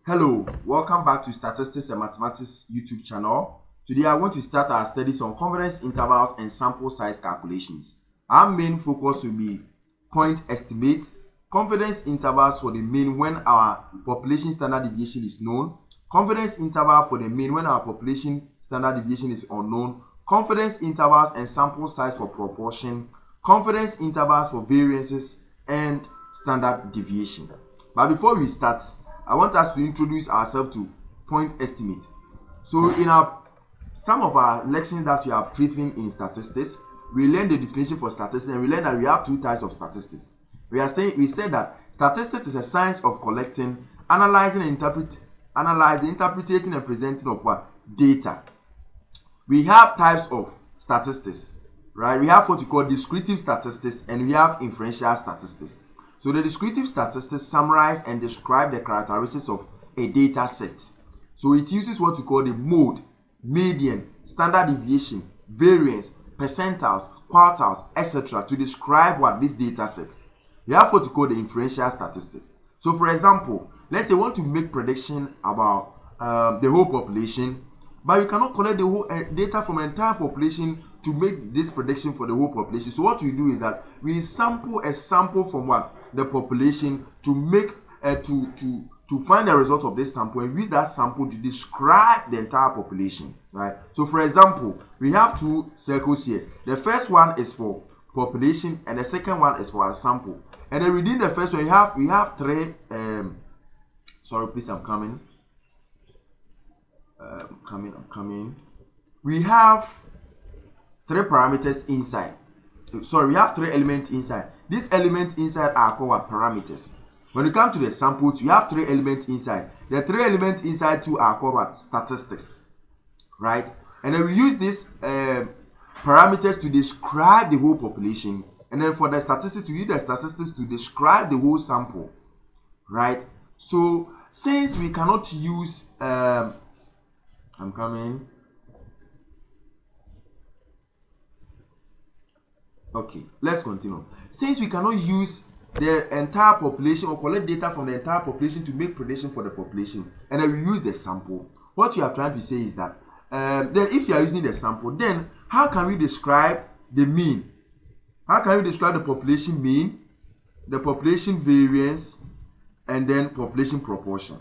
Hello, welcome back to Statistics and Mathematics YouTube channel. Today I want to start our studies on confidence intervals and sample size calculations. Our main focus will be point estimate, confidence intervals for the mean when our population standard deviation is known, confidence interval for the mean when our population standard deviation is unknown, confidence intervals and sample size for proportion, confidence intervals for variances, and standard deviation. But before we start, I want us to introduce ourselves to point estimate. So in some of our lessons that we have taken in statistics, we learned the definition for statistics, and we learned that we have two types of statistics. We said that statistics is a science of collecting, analyzing, interpreting, and presenting of what? Data. We have types of statistics, right? We have what we call descriptive statistics and we have inferential statistics. So the descriptive statistics summarize and describe the characteristics of a data set. So it uses what we call the mode, median, standard deviation, variance, percentiles, quartiles, etc. to describe what this data set. We have what we call the inferential statistics. So for example, let's say you want to make prediction about the whole population, but you cannot collect the whole data from an entire population to make this prediction for the whole population. So what we do is that we sample a sample from what? The population to make to find the result of this sample and use that sample to describe the entire population, right? So for example, we have two circles here. The first one is for population and the second one is for a sample. And then within the first one, we have three sorry, please, I'm coming. We have three parameters inside. Sorry, we have three elements inside. These elements inside are called parameters. When you come to the samples, you have three elements inside. The three elements inside too are called statistics, right? And then we use these parameters to describe the whole population. And then for the statistics, we use the statistics to describe the whole sample, right? So since we cannot use Okay, let's continue. Since we cannot use the entire population or collect data from the entire population to make prediction for the population, and then we use the sample, what you are trying to say is that then if you are using the sample, then how can we describe the mean? How can we describe the population mean, the population variance, and then population proportion?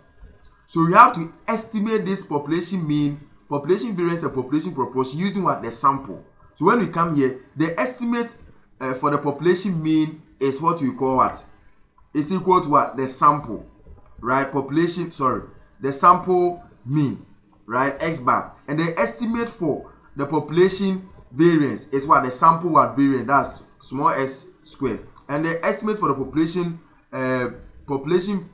So we have to estimate this population mean, population variance, and population proportion using what? The sample. So when we come here, the estimate for the population mean is what we call what? It's equal to what? The sample, right? The sample mean, right? X bar. And the estimate for the population variance is what? The sample what? Variance. That's small s squared. And the estimate for the population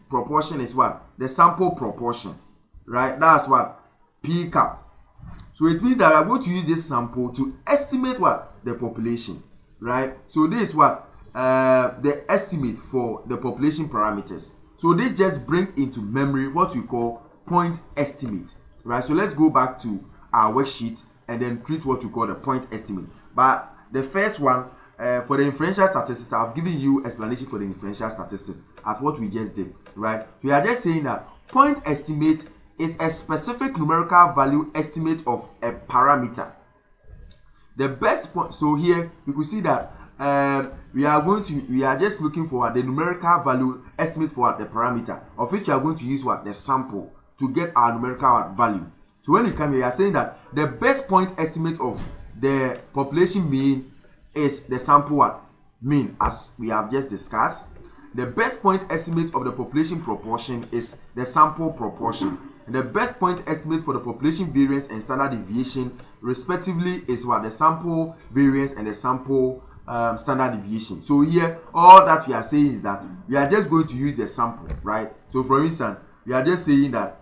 proportion is what? The sample proportion, right? That's what? P cap. So it means that we are going to use this sample to estimate what? The population, right? So this is what? The estimate for the population parameters. So this just brings into memory what we call point estimate, right? So let's go back to our worksheet and then treat what we call the point estimate. But the first one, for the inferential statistics, I've given you explanation for the inferential statistics at what we just did, right? We are just saying that point estimate is a specific numerical value estimate of a parameter. The best point, so here you could see that we are just looking for the numerical value estimate for the parameter, of which we are going to use what? The sample to get our numerical value. So when you come here, you are saying that the best point estimate of the population mean is the sample what? Mean, as we have just discussed. The best point estimate of the population proportion is the sample proportion. And the best point estimate for the population variance and standard deviation respectively is what? The sample variance and the sample standard deviation. So here, all that we are saying is that we are just going to use the sample, right? So for instance, we are just saying that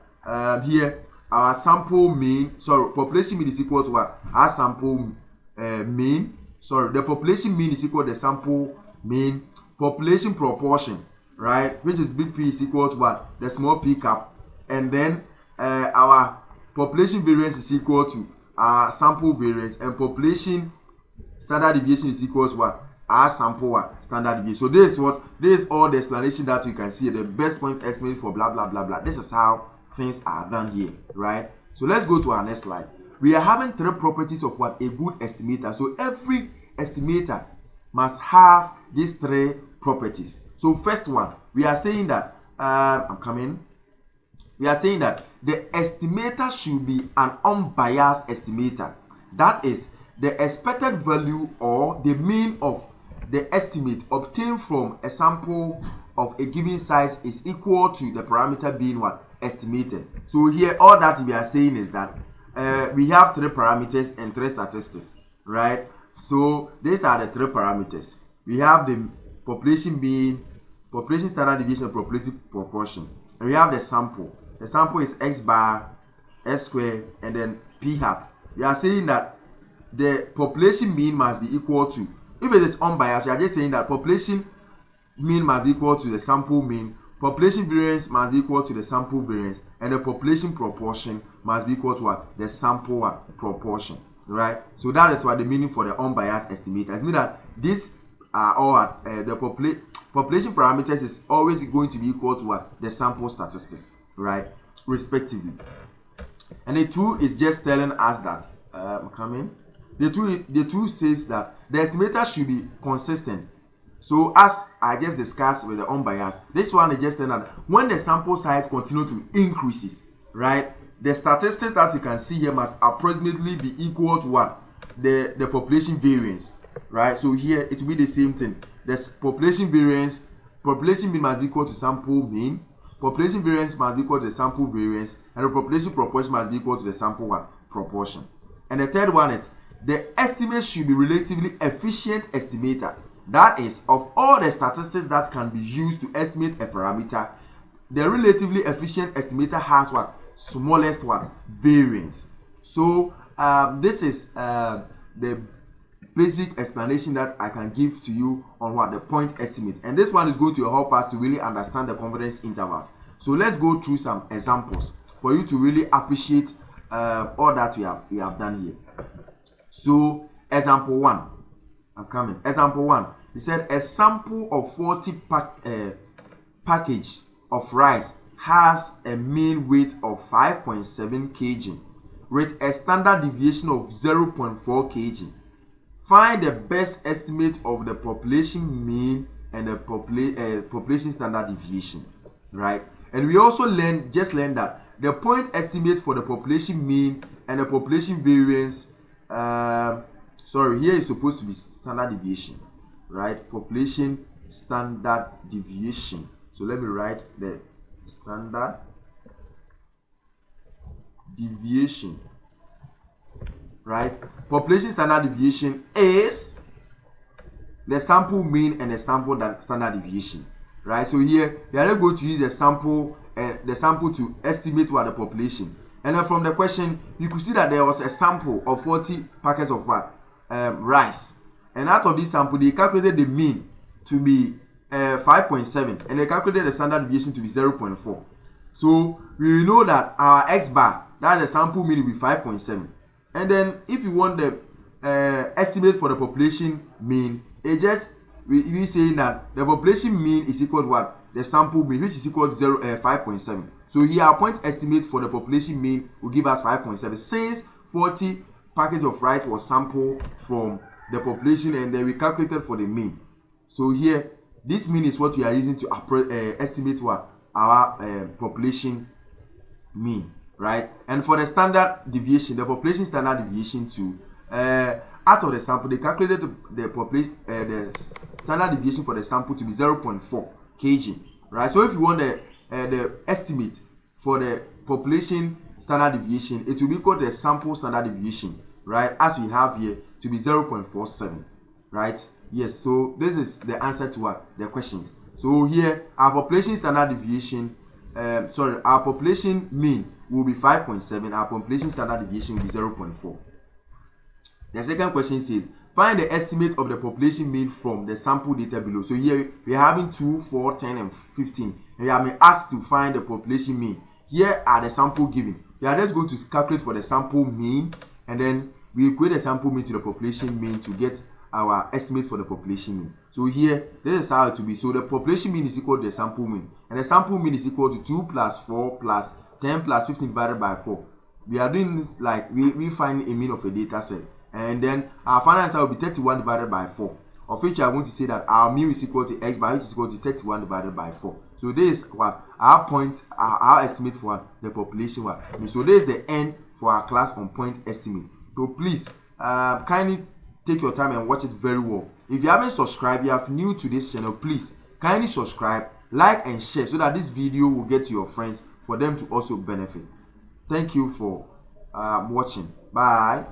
here, our sample mean, population mean is equal to what? Our sample mean, the population mean is equal to the sample mean, population proportion, right? Which is big P is equal to what? The small p cap. And then our population variance is equal to our sample variance, and population standard deviation is equal to what? Our sample what? Standard deviation. So this is all the explanation that you can see, the best point estimate for blah blah blah blah. This is how things are done here, right? So let's go to our next slide. We are having three properties of what a good estimator. So every estimator must have these three properties. So first one, we are saying that we are saying that the estimator should be an unbiased estimator. That is, the expected value or the mean of the estimate obtained from a sample of a given size is equal to the parameter being what? Estimated. So here all that we are saying is that we have three parameters and three statistics, right? So these are the three parameters. We have the population mean, population standard deviation, population proportion, and we have the sample. The sample is x bar, s square, and then p hat. We are saying that the population mean must be equal to, if it is unbiased, we are just saying that population mean must be equal to the sample mean, population variance must be equal to the sample variance, and the population proportion must be equal to what? The sample proportion, right? So that is what the meaning for the unbiased estimator. It means that these are all the population parameters is always going to be equal to what? The sample statistics, right? Respectively. And the two is just telling us that the two says that the estimator should be consistent. So as I just discussed with the unbiased, this one is just telling that when the sample size continue to increases, right, the statistics that you can see here must approximately be equal to what? The population variance, right? So here it will be the same thing. The population variance, population mean must be equal to sample mean, population variance must be equal to the sample variance, and the population proportion must be equal to the sample proportion. And the third one is the estimate should be relatively efficient estimator. That is, of all the statistics that can be used to estimate a parameter, the relatively efficient estimator has what? Smallest one? Variance. So this is the basic explanation that I can give to you on what? The point estimate. And this one is going to help us to really understand the confidence intervals. So let's go through some examples for you to really appreciate all that we have done here. So example 1. Example 1. He said a sample of 40 package of rice has a mean weight of 5.7 kg with a standard deviation of 0.4 kg. Find the best estimate of the population mean and the population standard deviation, right? And we also learned that the point estimate for the population mean and the population variance, here is supposed to be standard deviation, right? Population standard deviation. So let me write the standard deviation, right? Population standard deviation is the sample mean and the sample standard deviation, right? So here we are going to use the sample to estimate what the population. And then from the question, you could see that there was a sample of 40 packets of rice, and out of this sample they calculated the mean to be 5.7 and they calculated the standard deviation to be 0.4. So we know that our x bar, that's the sample mean, will be 5.7. And then if you want the estimate for the population mean, it just we saying that the population mean is equal to what? The sample mean, which is equal to 5.7. So here our point estimate for the population mean will give us 5.7, since 40 package of rice was sampled from the population and then we calculated for the mean. So here this mean is what we are using to estimate what? Our population mean, right? And for the standard deviation, the population standard deviation too, out of the sample they calculated the standard deviation for the sample to be 0.4 kg, right? So if you want the estimate for the population standard deviation, it will be equal to the sample standard deviation, right, as we have here, to be 0.47, right? Yes, so this is the answer to what? The questions. So here our population standard deviation, our population mean will be 5.7, our population standard deviation will be 0.4. The second question says, find the estimate of the population mean from the sample data below. So here we are having 2, 4, 10, and 15. And we have been asked to find the population mean. Here are the sample given. We are just going to calculate for the sample mean, and then we equate the sample mean to the population mean to get our estimate for the population mean. So here, this is how it will be. So the population mean is equal to the sample mean, and the sample mean is equal to 2 plus 4 plus 10 plus 15 divided by 4. We are doing this like we find a mean of a data set, and then our final answer will be 31 divided by 4, of which we are going to say that our mu is equal to x, by which is equal to 31 divided by 4. So this is what our point, our estimate for the population one. So this is the end for our class on point estimate. So please kindly take your time and watch it very well. If you haven't subscribed, you are new to this channel, please kindly subscribe, like and share so that this video will get to your friends for them to also benefit. Thank you for watching. Bye.